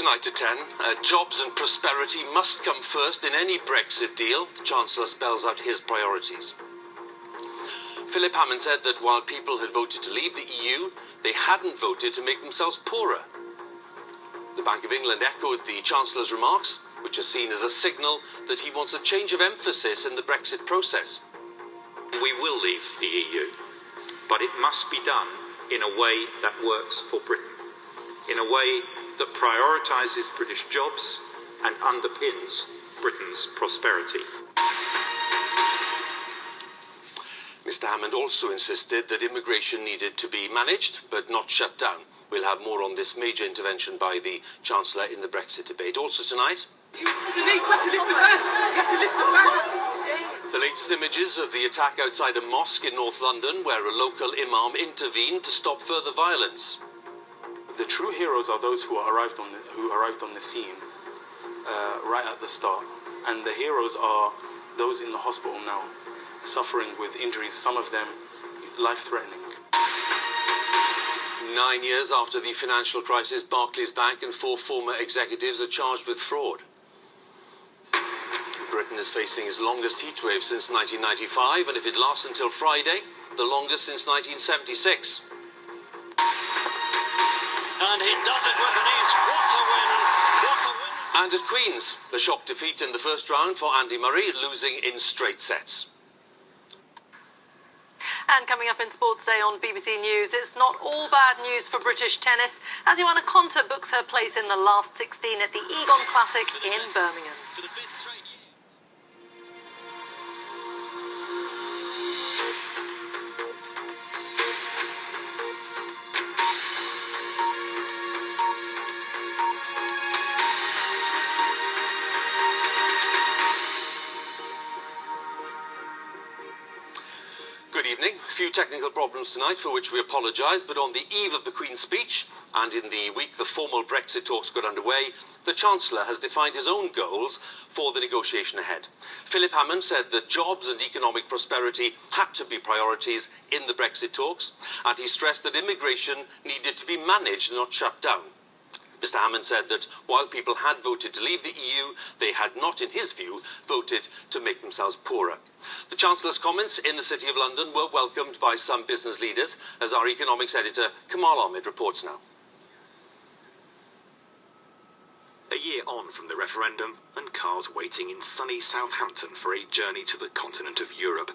tonight at 10. Jobs and prosperity must come first in any Brexit deal. The Chancellor spells out his priorities. Philip Hammond said that while people had voted to leave the EU, they hadn't voted to make themselves poorer. The Bank of England echoed the Chancellor's remarks, which are seen as a signal that he wants a change of emphasis in the Brexit process. We will leave the EU, but it must be done in a way that works for Britain, in a way that prioritises British jobs and underpins Britain's prosperity. Mr Hammond also insisted that immigration needed to be managed, but not shut down. We'll have more on this major intervention by the Chancellor in the Brexit debate. Also tonight, the latest images of the attack outside a mosque in North London, where a local imam intervened to stop further violence. The true heroes are those who arrived on the scene right at the start, and the heroes are those in the hospital now, suffering with injuries, some of them life-threatening. 9 years after the financial crisis, Barclays Bank and 4 former executives are charged with fraud. Britain is facing its longest heatwave since 1995, and if it lasts until Friday, the longest since 1976. And he does it with an ease. What a win! What a win! And at Queen's, a shock defeat in the first round for Andy Murray, losing in straight sets. And coming up in Sports Day on BBC News, it's not all bad news for British tennis as Joanna Konta books her place in the last 16 at the Egon Classic in Birmingham. For the 5th straight year. Good evening. A few technical problems tonight for which we apologise, but on the eve of the Queen's speech and in the week the formal Brexit talks got underway, the Chancellor has defined his own goals for the negotiation ahead. Philip Hammond said that jobs and economic prosperity had to be priorities in the Brexit talks, and he stressed that immigration needed to be managed, not shut down. Mr Hammond said that while people had voted to leave the EU, they had not, in his view, voted to make themselves poorer. The Chancellor's comments in the City of London were welcomed by some business leaders, as our economics editor Kamal Ahmed reports now. A year on from the referendum, and cars waiting in sunny Southampton for a journey to the continent of Europe.